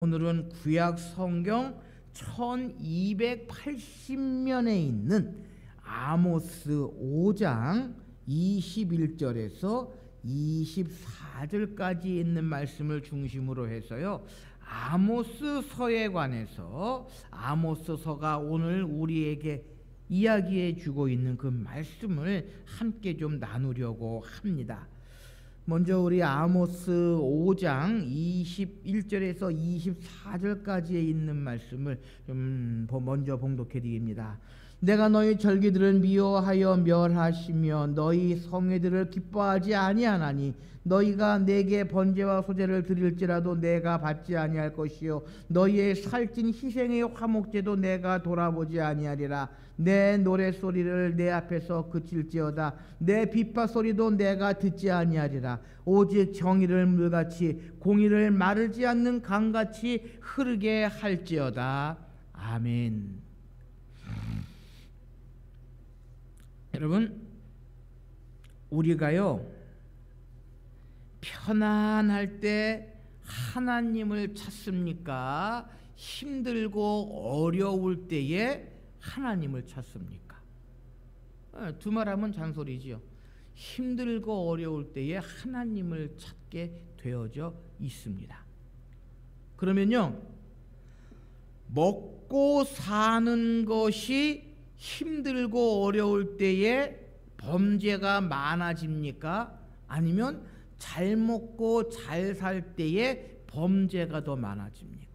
오늘은 구약 성경 1280면에 있는 아모스 5장 21절에서 24절까지 있는 말씀을 중심으로 해서요, 아모스서에 관해서 아모스서가 오늘 우리에게 이야기해 주고 있는 그 말씀을 함께 좀 나누려고 합니다. 먼저 우리 아모스 5장 21절에서 24절까지에 있는 말씀을 좀 먼저 봉독해 드립니다. 내가 너희 절기들을 미워하여 멸하시며 너희 성회들을 기뻐하지 아니하나니 너희가 내게 번제와 소제를 드릴지라도 내가 받지 아니할 것이요 너희의 살찐 희생의 화목제도 내가 돌아보지 아니하리라. 내 노랫소리를 내 앞에서 그칠지어다. 내 비파소리도 내가 듣지 아니하리라. 오직 정의를 물같이 공의를 마르지 않는 강같이 흐르게 할지어다. 아멘. 여러분, 우리가요 편안할 때 하나님을 찾습니까? 힘들고 어려울 때에 하나님을 찾습니까? 두 말하면 잔소리지요. 힘들고 어려울 때에 하나님을 찾게 되어져 있습니다. 그러면요, 먹고 사는 것이 힘들고 어려울 때에 범죄가 많아집니까? 아니면 잘 먹고 잘 살 때에 범죄가 더 많아집니까?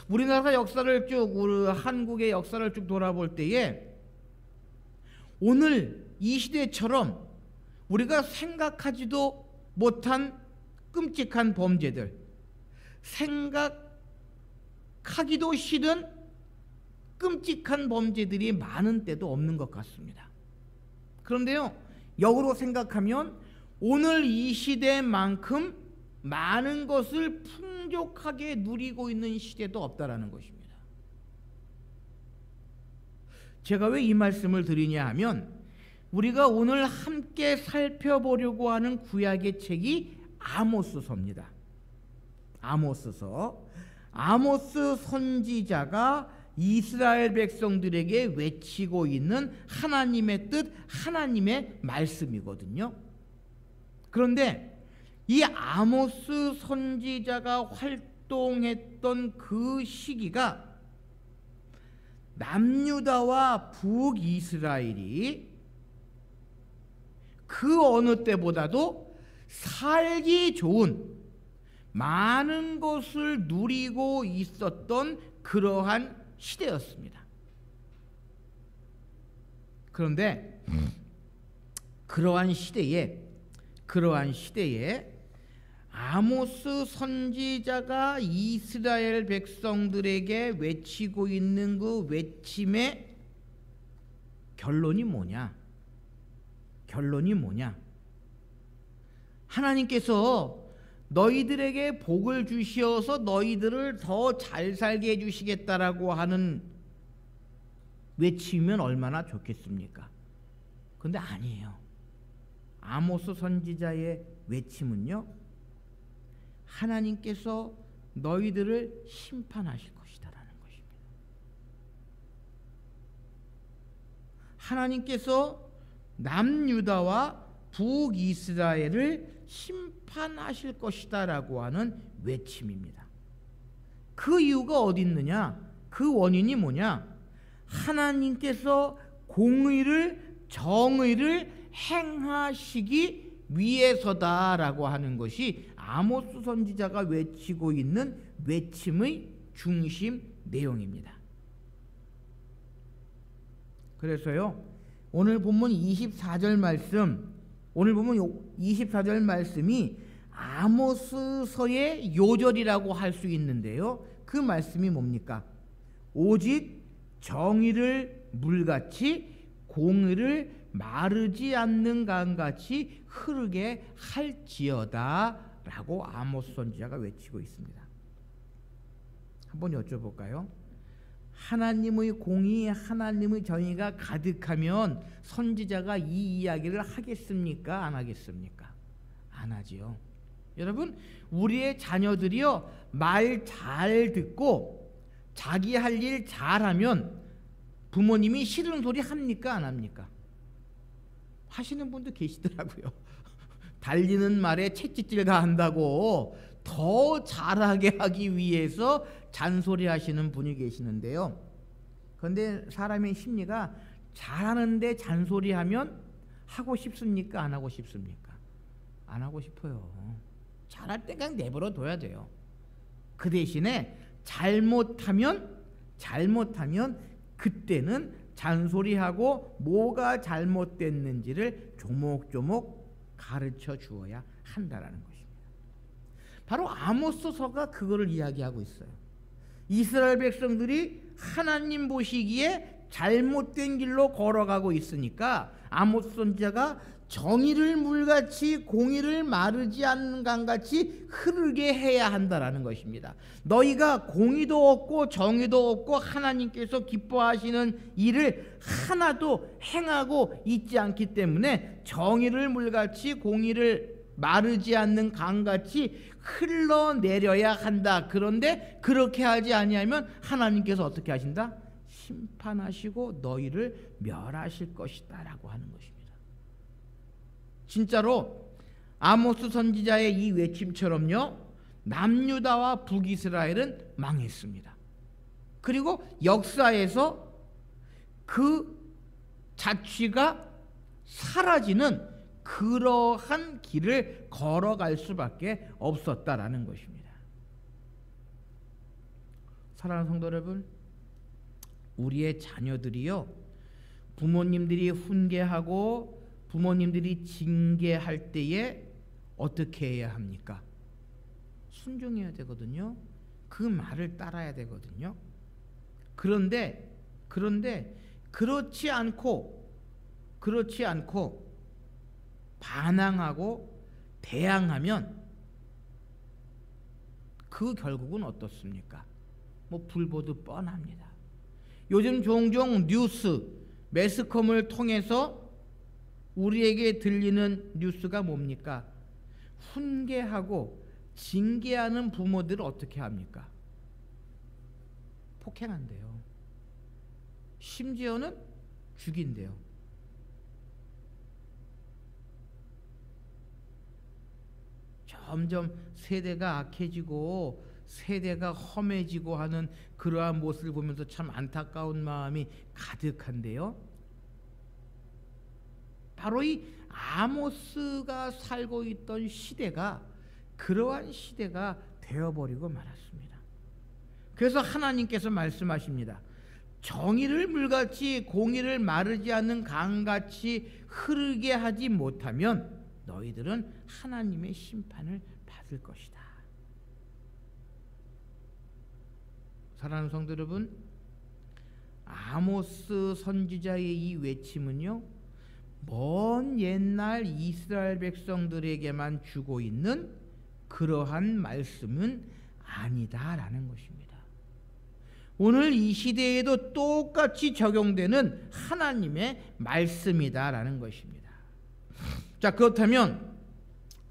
우리나라 역사를 우리 한국의 역사를 쭉 돌아볼 때에 오늘 이 시대처럼 우리가 생각하지도 못한 끔찍한 범죄들, 생각하기도 싫은 끔찍한 범죄들이 많은 때도 없는 것 같습니다. 그런데요, 역으로 생각하면 오늘 이 시대만큼 많은 것을 풍족하게 누리고 있는 시대도 없다라는 것입니다. 제가 왜 이 말씀을 드리냐 하면, 우리가 오늘 함께 살펴보려고 하는 구약의 책이 아모스서입니다. 아모스서. 아모스 선지자가 이스라엘 백성들에게 외치고 있는 하나님의 뜻, 하나님의 말씀이거든요. 그런데 이 아모스 선지자가 활동했던 그 시기가 남유다와 북이스라엘이 그 어느 때보다도 살기 좋은 많은 것을 누리고 있었던 그러한 시대였습니다. 그런데 그러한 시대에 아모스 선지자가 이스라엘 백성들에게 외치고 있는 그 외침의 결론이 뭐냐? 하나님께서 너희들에게 복을 주시어서 너희들을 더 잘 살게 해주시겠다라고 하는 외치면 얼마나 좋겠습니까? 그런데 아니에요. 아모스 선지자의 외침은요, 하나님께서 너희들을 심판하실 것이다라는 것입니다. 하나님께서 남유다와 북이스라엘을 심판하실 것이다라고 하는 외침입니다. 그 이유가 어디 있느냐? 그 원인이 뭐냐? 하나님께서 공의를, 정의를 행하시기 위해서다라고 하는 것이 아모스 선지자가 외치고 있는 외침의 중심 내용입니다. 그래서요, 오늘 본문 24절 말씀이 아모스서의 요절이라고 할 수 있는데요, 그 말씀이 뭡니까? 오직 정의를 물같이 공의를 마르지 않는 강같이 흐르게 할지어다 라고 아모스 선지자가 외치고 있습니다. 한번 여쭤볼까요? 하나님의 공의, 하나님의 정의가 가득하면 선지자가 이 이야기를 하겠습니까? 안 하겠습니까? 안 하지요. 여러분, 우리의 자녀들이요, 말 잘 듣고 자기 할 일 잘하면 부모님이 싫은 소리 합니까, 안 합니까? 하시는 분도 계시더라고요. 달리는 말에 채찍질 다 한다고 더 잘하게 하기 위해서 잔소리 하시는 분이 계시는데요. 그런데 사람의 심리가 잘하는데 잔소리하면 하고 싶습니까, 안 하고 싶습니까? 안 하고 싶어요. 잘할 때 그냥 내버려 둬야 돼요. 그 대신에 잘못하면 그때는 잔소리하고 뭐가 잘못됐는지를 조목조목 가르쳐 주어야 한다라는 것입니다. 바로 아모스서가 그거를 이야기하고 있어요. 이스라엘 백성들이 하나님 보시기에 잘못된 길로 걸어가고 있으니까 아모스 선지자가 정의를 물같이 공의를 마르지 않는 강같이 흐르게 해야 한다라는 것입니다. 너희가 공의도 없고 정의도 없고 하나님께서 기뻐하시는 일을 하나도 행하고 있지 않기 때문에 정의를 물같이 공의를 마르지 않는 강같이 흘러내려야 한다. 그런데 그렇게 하지 아니하면 하나님께서 어떻게 하신다? 심판하시고 너희를 멸하실 것이다 라고 하는 것입니다. 진짜로 아모스 선지자의 이 외침처럼요, 남유다와 북이스라엘은 망했습니다. 그리고 역사에서 그 자취가 사라지는 그러한 길을 걸어갈 수밖에 없었다라는 것입니다. 사랑하는 성도 여러분, 우리의 자녀들이요, 부모님들이 훈계하고 부모님들이 징계할 때에 어떻게 해야 합니까? 순종해야 되거든요. 그 말을 따라야 되거든요. 그런데 그렇지 않고 반항하고 대항하면 그 결국은 어떻습니까? 뭐 불보듯 뻔합니다. 요즘 종종 뉴스, 매스컴을 통해서 우리에게 들리는 뉴스가 뭡니까? 훈계하고 징계하는 부모들을 어떻게 합니까? 폭행한대요. 심지어는 죽인대요. 점점 세대가 악해지고 세대가 험해지고 하는 그러한 모습을 보면서 참 안타까운 마음이 가득한데요. 바로 이 아모스가 살고 있던 시대가 그러한 시대가 되어버리고 말았습니다. 그래서 하나님께서 말씀하십니다. 정의를 물같이 공의를 마르지 않는 강같이 흐르게 하지 못하면 너희들은 하나님의 심판을 받을 것이다. 사랑하는 성도 여러분, 아모스 선지자의 이 외침은요, 먼 옛날 이스라엘 백성들에게만 주고 있는 그러한 말씀은 아니다라는 것입니다. 오늘 이 시대에도 똑같이 적용되는 하나님의 말씀이다라는 것입니다. 자, 그렇다면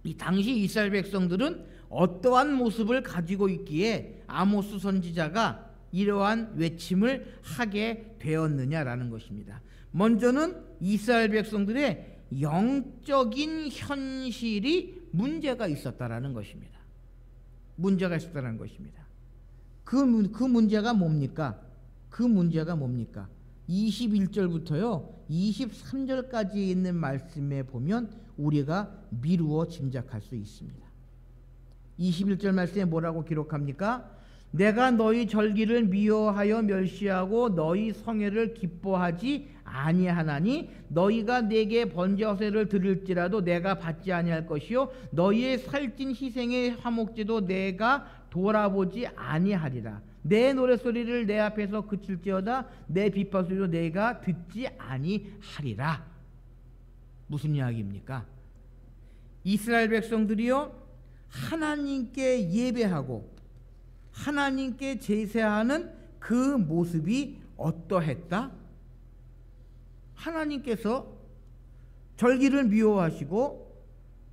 이 당시 이스라엘 백성들은 어떠한 모습을 가지고 있기에 아모스 선지자가 이러한 외침을 하게 되었느냐라는 것입니다. 먼저는 이스라엘 백성들의 영적인 현실이 문제가 있었다라는 것입니다. 문제가 있었다는 것입니다. 그 문제가 뭡니까? 그 문제가 뭡니까? 21절부터요 23절까지 있는 말씀에 보면 우리가 미루어 짐작할 수 있습니다. 21절 말씀에 뭐라고 기록합니까? 내가 너희 절기를 미워하여 멸시하고 너희 성회를 기뻐하지 아니하나니 너희가 내게 번제제를 드릴지라도 내가 받지 아니할 것이요 너희의 살찐 희생의 화목제도 내가 돌아보지 아니하리라. 내 노랫소리를 내 앞에서 그칠지어다 내 비파소리도 내가 듣지 아니하리라. 무슨 이야기입니까? 이스라엘 백성들이요 하나님께 예배하고 하나님께 제사하는 그 모습이 어떠했다? 하나님께서 절기를 미워하시고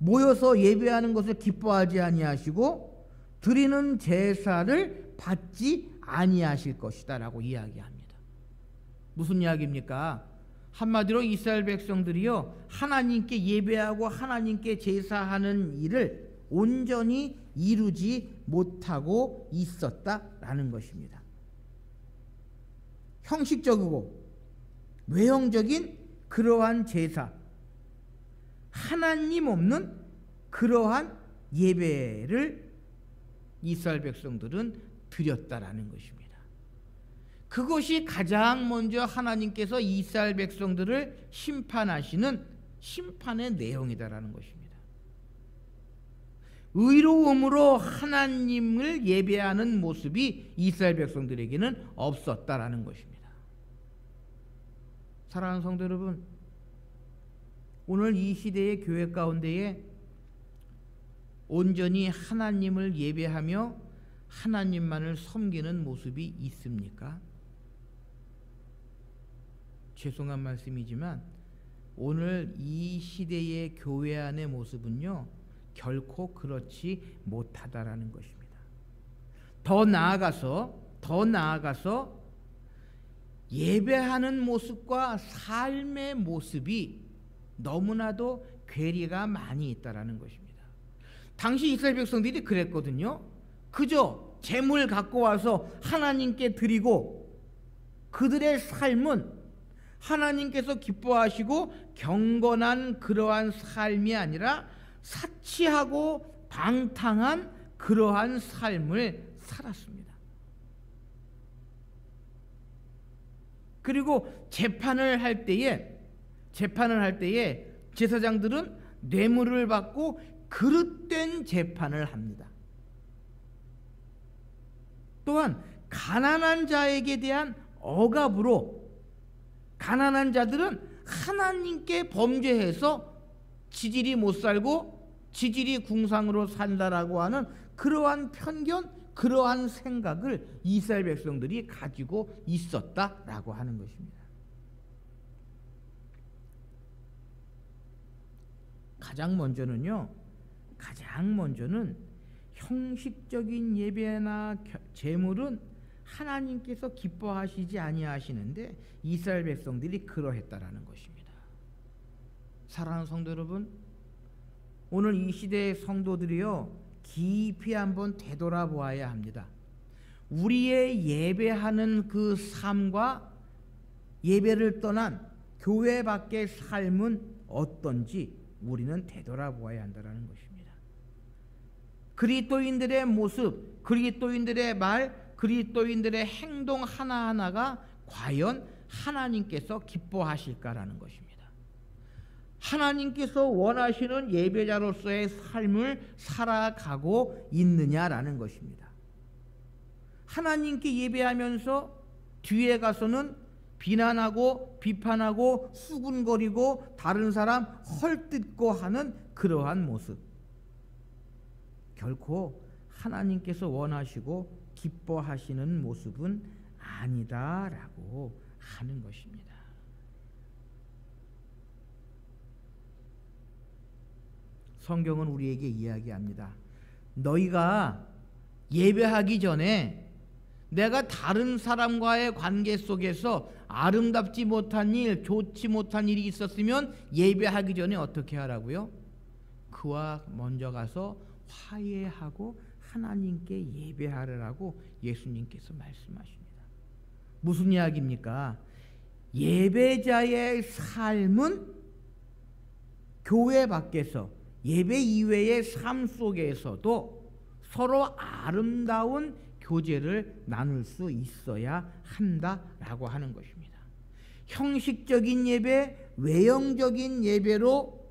모여서 예배하는 것을 기뻐하지 아니하시고 드리는 제사를 받지 아니하실 것이다 라고 이야기합니다. 무슨 이야기입니까? 한마디로 이스라엘 백성들이요, 하나님께 예배하고 하나님께 제사하는 일을 온전히 이루지 못하고 있었다라는 것입니다. 형식적이고 외형적인 그러한 제사, 하나님 없는 그러한 예배를 이스라엘 백성들은 드렸다라는 것입니다. 그것이 가장 먼저 하나님께서 이스라엘 백성들을 심판하시는 심판의 내용이다라는 것입니다. 의로움으로 하나님을 예배하는 모습이 이스라엘 백성들에게는 없었다라는 것입니다. 사랑하는 성도 여러분, 오늘 이 시대의 교회 가운데에 온전히 하나님을 예배하며 하나님만을 섬기는 모습이 있습니까? 죄송한 말씀이지만 오늘 이 시대의 교회 안의 모습은요, 결코 그렇지 못하다라는 것입니다. 더 나아가서 예배하는 모습과 삶의 모습이 너무나도 괴리가 많이 있다라는 것입니다. 당시 이스라엘 백성들이 그랬거든요. 그저 재물 갖고 와서 하나님께 드리고 그들의 삶은 하나님께서 기뻐하시고 경건한 그러한 삶이 아니라 사치하고 방탕한 그러한 삶을 살았습니다. 그리고 재판을 할 때에 제사장들은 뇌물을 받고 그릇된 재판을 합니다. 또한 가난한 자에게 대한 억압으로 가난한 자들은 하나님께 범죄해서 지질이 못 살고 지질이 궁상으로 산다라고 하는 그러한 편견, 그러한 생각을 이스라엘 백성들이 가지고 있었다라고 하는 것입니다. 가장 먼저는 형식적인 예배나 제물은 하나님께서 기뻐하시지 아니하시는데 이스라엘 백성들이 그러했다라는 것입니다. 사랑하는 성도 여러분, 오늘 이 시대의 성도들이요, 깊이 한번 되돌아보아야 합니다. 우리의 예배하는 그 삶과 예배를 떠난 교회 밖의 삶은 어떤지 우리는 되돌아보아야 한다는 것입니다. 그리스도인들의 모습, 그리스도인들의 말, 그리스도인들의 행동 하나하나가 과연 하나님께서 기뻐하실까라는 것입니다. 하나님께서 원하시는 예배자로서의 삶을 살아가고 있느냐라는 것입니다. 하나님께 예배하면서 뒤에 가서는 비난하고 비판하고 수군거리고 다른 사람 헐뜯고 하는 그러한 모습, 결코 하나님께서 원하시고 기뻐하시는 모습은 아니다라고 하는 것입니다. 성경은 우리에게 이야기합니다. 너희가 예배하기 전에 내가 다른 사람과의 관계 속에서 아름답지 못한 일, 좋지 못한 일이 있었으면 예배하기 전에 어떻게 하라고요? 그와 먼저 가서 화해하고 하나님께 예배하라고 예수님께서 말씀하십니다. 무슨 이야기입니까? 예배자의 삶은 교회 밖에서 예배 이외의 삶 속에서도 서로 아름다운 교제를 나눌 수 있어야 한다라고 하는 것입니다. 형식적인 예배, 외형적인 예배로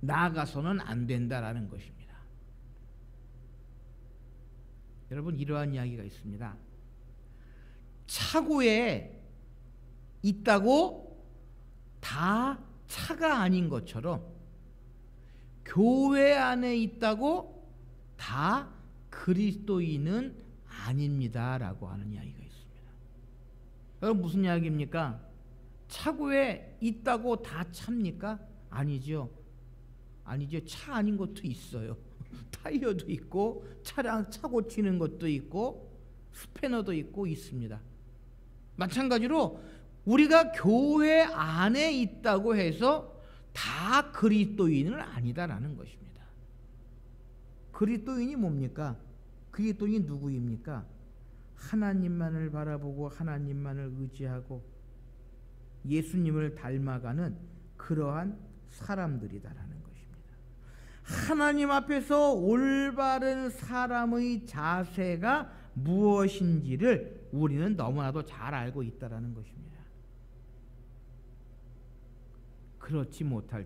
나아가서는 안 된다라는 것입니다. 여러분, 이러한 이야기가 있습니다. 차고에 있다고 다 차가 아닌 것처럼 교회 안에 있다고 다 그리스도인은 아닙니다라고 하는 이야기가 있습니다. 여러분, 무슨 이야기입니까? 차고에 있다고 다 찹니까? 아니죠. 아니죠. 차 아닌 것도 있어요. 타이어도 있고 차량 차 고치는 것도 있고 스패너도 있고 있습니다. 마찬가지로 우리가 교회 안에 있다고 해서 다 그리스도인은 아니다라는 것입니다. 그리스도인이 뭡니까? 그리스도인이 누구입니까? 하나님만을 바라보고 하나님만을 의지하고 예수님을 닮아가는 그러한 사람들이다라는 것입니다. 하나님 앞에서 올바른 사람의 자세가 무엇인지를 우리는 너무나도 잘 알고 있다라는 것입니다. 그렇지 못할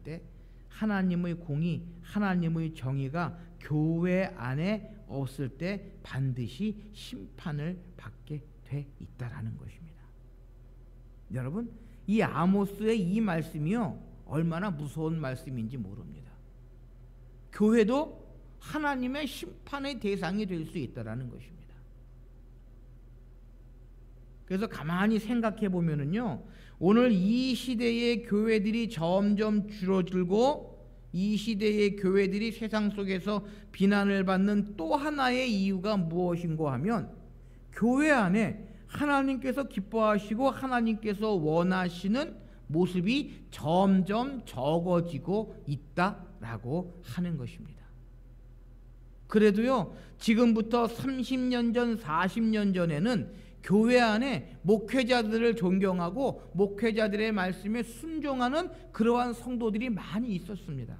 때 하나님의 공의, 하나님의 정의가 교회 안에 없을 때 반드시 심판을 받게 돼 있다라는 것입니다. 여러분, 이 아모스의 이 말씀이요, 얼마나 무서운 말씀인지 모릅니다. 교회도 하나님의 심판의 대상이 될 수 있다라는 것입니다. 그래서 가만히 생각해 보면은요, 오늘 이 시대의 교회들이 점점 줄어들고 이 시대의 교회들이 세상 속에서 비난을 받는 또 하나의 이유가 무엇인가 하면 교회 안에 하나님께서 기뻐하시고 하나님께서 원하시는 모습이 점점 적어지고 있다라고 하는 것입니다. 그래도요, 지금부터 30년 전, 40년 전에는 교회 안에 목회자들을 존경하고 목회자들의 말씀에 순종하는 그러한 성도들이 많이 있었습니다.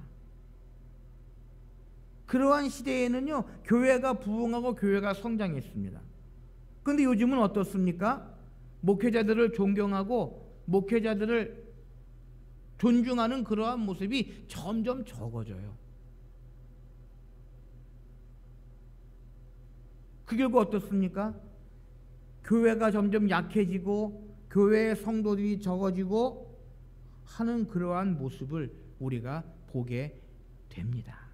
그러한 시대에는요, 교회가 부흥하고 교회가 성장했습니다. 그런데 요즘은 어떻습니까? 목회자들을 존경하고 목회자들을 존중하는 그러한 모습이 점점 적어져요. 그 결과 어떻습니까? 교회가 점점 약해지고 교회의 성도들이 적어지고 하는 그러한 모습을 우리가 보게 됩니다.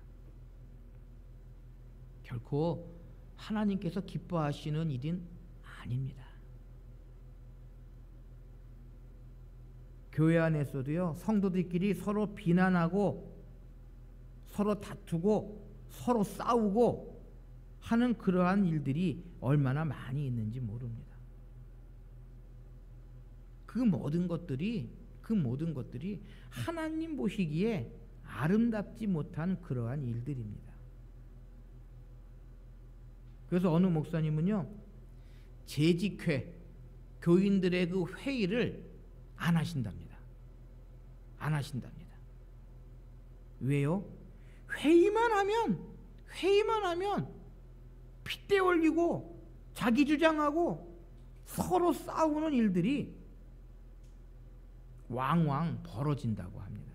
결코 하나님께서 기뻐하시는 일은 아닙니다. 교회 안에서도요, 성도들끼리 서로 비난하고 서로 다투고 서로 싸우고 하는 그러한 일들이 얼마나 많이 있는지 모릅니다. 그 모든 것들이 하나님 보시기에 아름답지 못한 그러한 일들입니다. 그래서 어느 목사님은요, 재직회, 교인들의 그 회의를 안 하신답니다. 안 하신답니다. 왜요? 회의만 하면 핏대 올리고 자기 주장하고 서로 싸우는 일들이 왕왕 벌어진다고 합니다.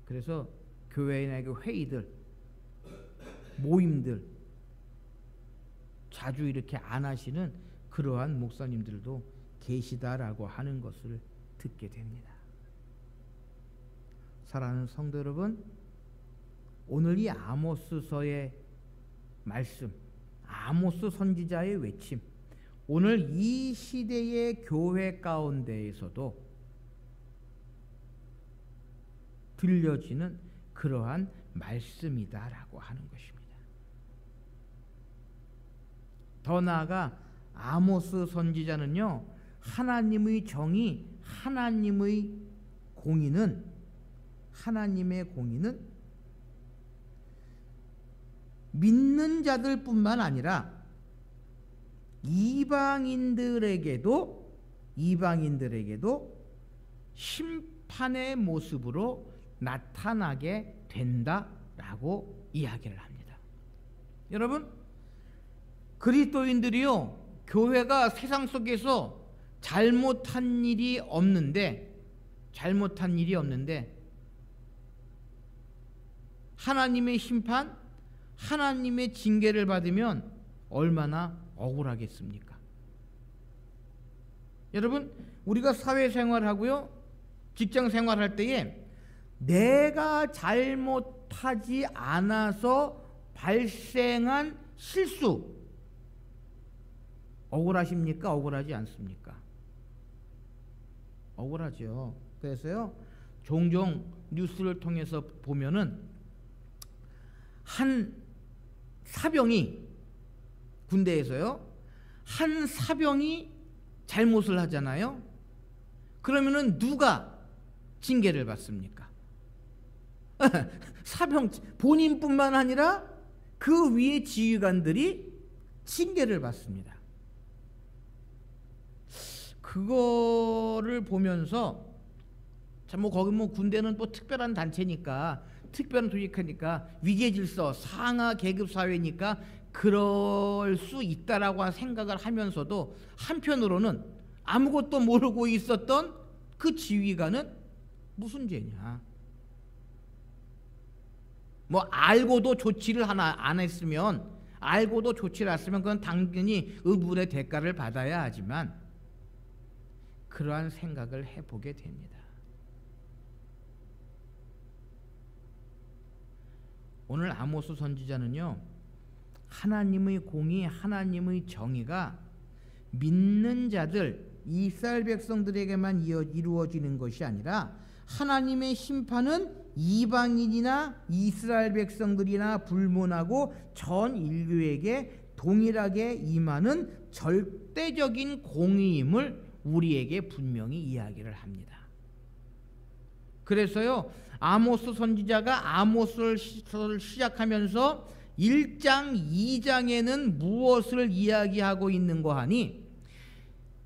그래서 교회의 그 회의들, 모임들 자주 이렇게 안 하시는 그러한 목사님들도 계시다라고 하는 것을 듣게 됩니다. 사랑하는 성도 여러분, 오늘 이 아모스서의 말씀, 아모스 선지자의 외침, 오늘 이 시대의 교회 가운데에서도 들려지는 그러한 말씀이다라고 하는 것입니다. 더 나아가 아모스 선지자는요, 하나님의 정의, 하나님의 공의는 믿는 자들뿐만 아니라 이방인들에게도 심판의 모습으로 나타나게 된다라고 이야기를 합니다. 여러분, 그리스도인들이요, 교회가 세상 속에서 잘못한 일이 없는데 하나님의 심판, 하나님의 징계를 받으면 얼마나 억울하겠습니까? 여러분, 우리가 사회생활하고요, 직장생활할 때에 내가 잘못하지 않아서 발생한 실수, 억울하십니까? 억울하지 않습니까? 억울하죠. 그래서요, 종종 뉴스를 통해서 보면은 한 사병이, 군대에서요, 한 사병이 잘못을 하잖아요. 그러면은 누가 징계를 받습니까? 사병 본인뿐만 아니라 그 위에 지휘관들이 징계를 받습니다. 그거를 보면서 참 뭐 거기 뭐 군대는 또 특별한 단체니까, 특별한 조직하니까, 위계질서 상하 계급 사회니까 그럴 수 있다라고 생각을 하면서도 한편으로는 아무것도 모르고 있었던 그 지휘관은 무슨 죄냐? 뭐 알고도 조치를 안 했으면, 알고도 조치를 안 했으면 그건 당연히 의문의 대가를 받아야 하지만 그러한 생각을 해보게 됩니다. 오늘 아모스 선지자는요, 하나님의 공의, 하나님의 정의가 믿는 자들, 이스라엘 백성들에게만 이루어지는 것이 아니라 하나님의 심판은 이방인이나 이스라엘 백성들이나 불문하고 전 인류에게 동일하게 임하는 절대적인 공의임을 우리에게 분명히 이야기를 합니다. 그래서요, 아모스 선지자가 아모스를 시작하면서 1장, 2장에는 무엇을 이야기하고 있는가 하니,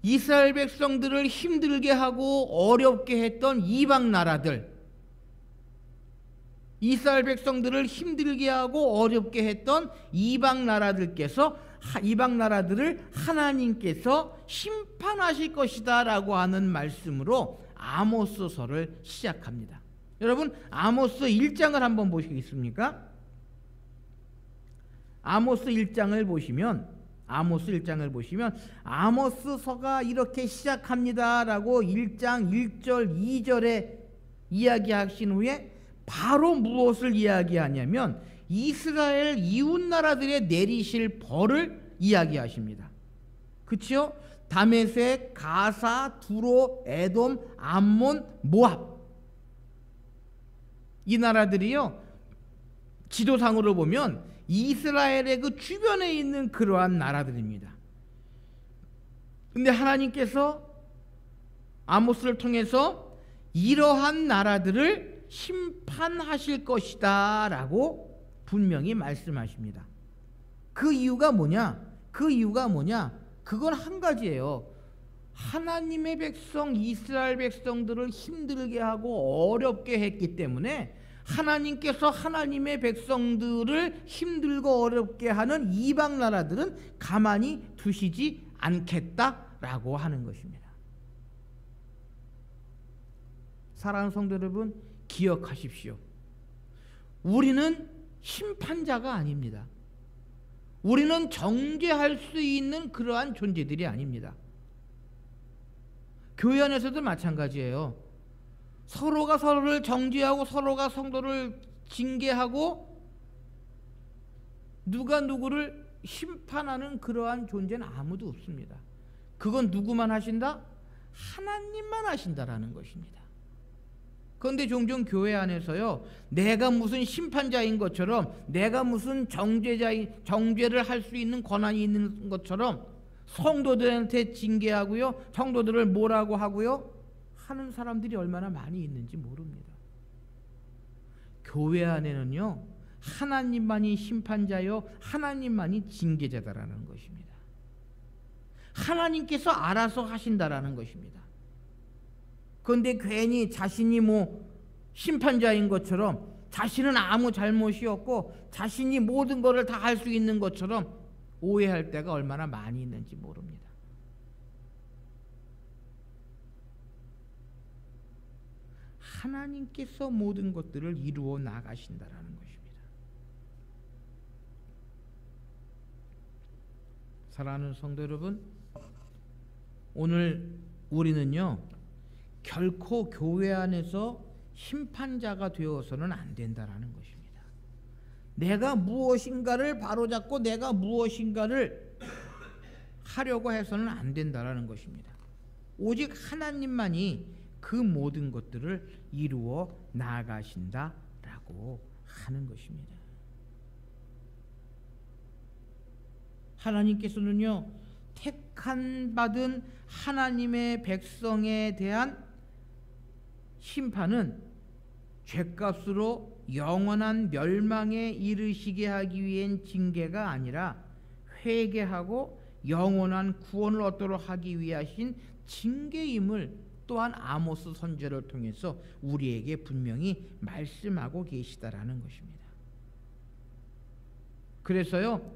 이스라엘 백성들을 힘들게 하고 어렵게 했던 이방 나라들, 이스라엘 백성들을 힘들게 하고 어렵게 했던 이방 나라들을 하나님께서 심판하실 것이다 라고 하는 말씀으로 아모스서를 시작합니다. 여러분, 아모스 1장을 한번 보시겠습니까? 아모스 1장을 보시면 아모스서가 이렇게 시작합니다 라고 1장 1절 2절에 이야기하신 후에 바로 무엇을 이야기하냐면 이스라엘 이웃나라들의 내리실 벌을 이야기하십니다. 그치요? 다메섹, 가사, 두로, 에돔, 암몬, 모압, 이 나라들이요, 지도상으로 보면 이스라엘의 그 주변에 있는 그러한 나라들입니다. 근데 하나님께서 아모스를 통해서 이러한 나라들을 심판하실 것이다 라고 분명히 말씀하십니다. 그 이유가 뭐냐? 그건 한 가지예요. 하나님의 백성, 이스라엘 백성들을 힘들게 하고 어렵게 했기 때문에 하나님께서 하나님의 백성들을 힘들고 어렵게 하는 이방 나라들은 가만히 두시지 않겠다라고 하는 것입니다. 사랑하는 성도 여러분, 기억하십시오. 우리는 심판자가 아닙니다. 우리는 정죄할 수 있는 그러한 존재들이 아닙니다. 교회 안에서도 마찬가지예요. 서로가 서로를 정죄하고 서로가 성도를 징계하고 누가 누구를 심판하는 그러한 존재는 아무도 없습니다. 그건 누구만 하신다? 하나님만 하신다라는 것입니다. 그런데 종종 교회 안에서요, 내가 무슨 심판자인 것처럼, 내가 무슨 정죄를 할 수 있는 권한이 있는 것처럼 성도들한테 징계하고요, 성도들을 뭐라고 하고요 하는 사람들이 얼마나 많이 있는지 모릅니다. 교회 안에는요, 하나님만이 심판자요, 하나님만이 징계자다라는 것입니다. 하나님께서 알아서 하신다라는 것입니다. 그런데 괜히 자신이 뭐 심판자인 것처럼, 자신은 아무 잘못이 없고 자신이 모든 것을 다 할 수 있는 것처럼 오해할 때가 얼마나 많이 있는지 모릅니다. 하나님께서 모든 것들을 이루어 나가신다라는 것입니다. 사랑하는 성도 여러분, 오늘 우리는요, 결코 교회 안에서 심판자가 되어서는 안 된다라는 것입니다. 내가 무엇인가를 바로잡고 내가 무엇인가를 하려고 해서는 안 된다라는 것입니다. 오직 하나님만이 그 모든 것들을 이루어 나아가신다라고 하는 것입니다. 하나님께서는요, 택한 받은 하나님의 백성에 대한 심판은 죄값으로 영원한 멸망에 이르시게 하기 위한 징계가 아니라 회개하고 영원한 구원을 얻도록 하기 위하신 징계임을 또한 아모스 선지자를 통해서 우리에게 분명히 말씀하고 계시다라는 것입니다. 그래서요,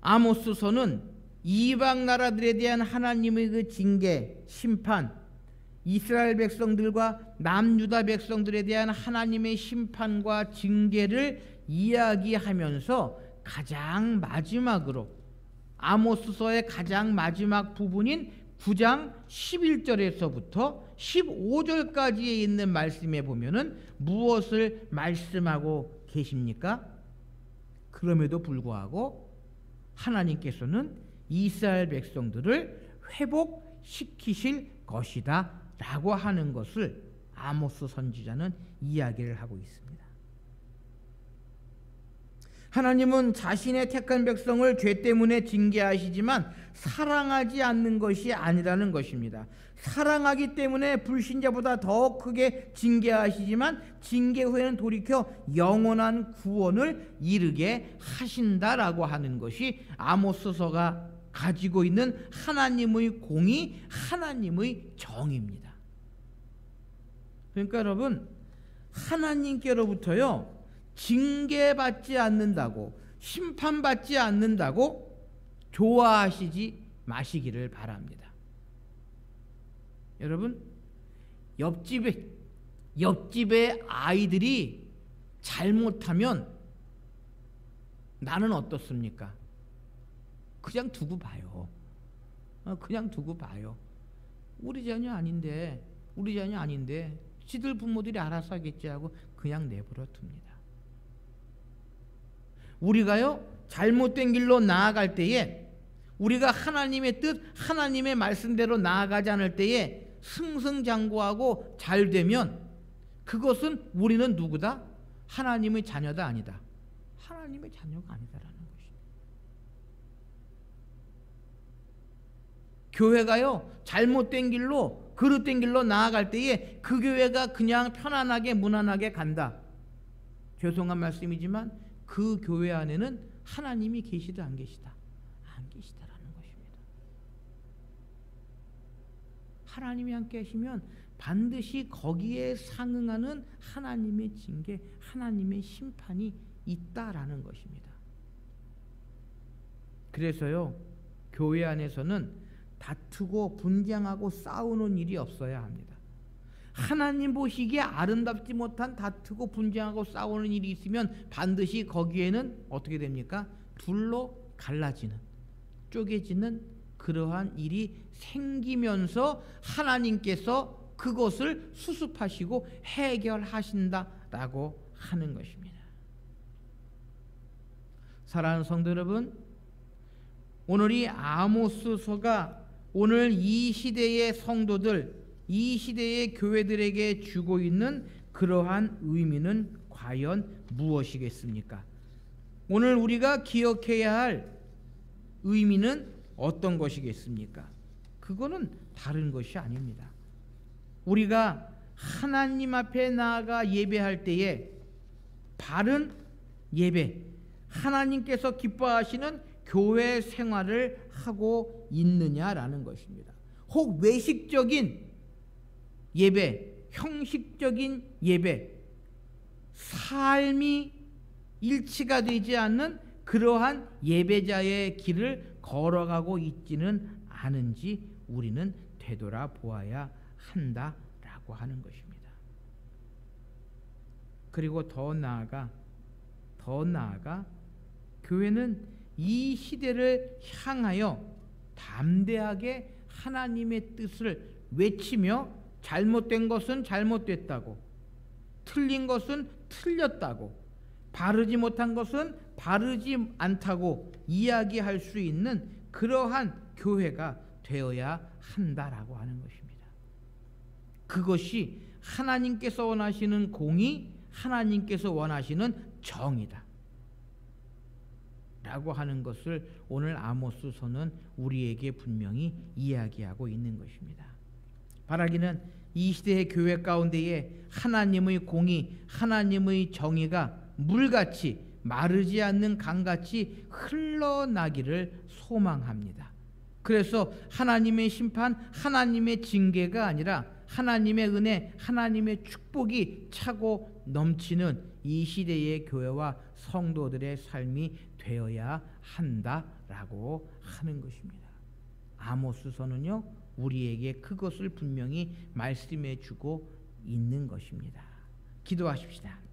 아모스서는 이방 나라들에 대한 하나님의 그 징계, 심판, 이스라엘 백성들과 남유다 백성들에 대한 하나님의 심판과 징계를 이야기하면서 가장 마지막으로 아모스서의 가장 마지막 부분인 9장 11절에서부터 15절까지에 있는 말씀에 보면은 무엇을 말씀하고 계십니까? 그럼에도 불구하고 하나님께서는 이스라엘 백성들을 회복시키실 것이다 라고 하는 것을 아모스 선지자는 이야기를 하고 있습니다. 하나님은 자신의 택한 백성을 죄 때문에 징계하시지만 사랑하지 않는 것이 아니라는 것입니다. 사랑하기 때문에 불신자보다 더 크게 징계하시지만 징계 후에는 돌이켜 영원한 구원을 이루게 하신다라고 하는 것이 아모스서가 가지고 있는 하나님의 공의, 하나님의 정의입니다. 그러니까 여러분, 하나님께로부터요, 징계받지 않는다고, 심판받지 않는다고 좋아하시지 마시기를 바랍니다. 여러분, 옆집의 아이들이 잘못하면 나는 어떻습니까? 그냥 두고 봐요. 그냥 두고 봐요. 우리 자녀 아닌데 지들 부모들이 알아서 하겠지 하고 그냥 내버려 둡니다. 우리가요, 잘못된 길로 나아갈 때에, 우리가 하나님의 뜻, 하나님의 말씀대로 나아가지 않을 때에 승승장구하고 잘 되면 그것은 우리는 누구다? 하나님의 자녀다 아니다? 하나님의 자녀가 아니다라는 것입니다. 교회가요, 잘못된 길로, 그릇된 길로 나아갈 때에 그 교회가 그냥 편안하게 무난하게 간다. 죄송한 말씀이지만 그 교회 안에는 하나님이 계시다 안 계시다? 안 계시다라는 것입니다. 하나님이 함께 하시면 반드시 거기에 상응하는 하나님의 징계, 하나님의 심판이 있다라는 것입니다. 그래서요, 교회 안에서는 다투고 분쟁하고 싸우는 일이 없어야 합니다. 하나님 보시기에 아름답지 못한 다투고 분쟁하고 싸우는 일이 있으면 반드시 거기에는 어떻게 됩니까? 둘로 갈라지는, 쪼개지는 그러한 일이 생기면서 하나님께서 그것을 수습하시고 해결하신다라고 하는 것입니다. 사랑하는 성도 여러분, 오늘 이 아모스서가 오늘 이 시대의 성도들, 이 시대의 교회들에게 주고 있는 그러한 의미는 과연 무엇이겠습니까? 오늘 우리가 기억해야 할 의미는 어떤 것이겠습니까? 그거는 다른 것이 아닙니다. 우리가 하나님 앞에 나아가 예배할 때에 바른 예배, 하나님께서 기뻐하시는 교회 생활을 하고 있느냐라는 것입니다. 혹 외식적인 예배, 형식적인 예배, 삶이 일치가 되지 않는 그러한 예배자의 길을 걸어가고 있지는 않은지 우리는 되돌아보아야 한다라고 하는 것입니다. 그리고 더 나아가 교회는 이 시대를 향하여 담대하게 하나님의 뜻을 외치며 잘못된 것은 잘못됐다고, 틀린 것은 틀렸다고, 바르지 못한 것은 바르지 않다고 이야기할 수 있는 그러한 교회가 되어야 한다라고 하는 것입니다. 그것이 하나님께서 원하시는 공의, 하나님께서 원하시는 정이다 라고 하는 것을 오늘 아모스서는 우리에게 분명히 이야기하고 있는 것입니다. 바라기는 이 시대의 교회 가운데에 하나님의 공의, 하나님의 정의가 물같이 마르지 않는 강같이 흘러나기를 소망합니다. 그래서 하나님의 심판, 하나님의 징계가 아니라 하나님의 은혜, 하나님의 축복이 차고 넘치는 이 시대의 교회와 성도들의 삶이 되어야 한다라고 하는 것입니다. 아모스서는요, 우리에게 그것을 분명히 말씀해 주고 있는 것입니다. 기도하십시다.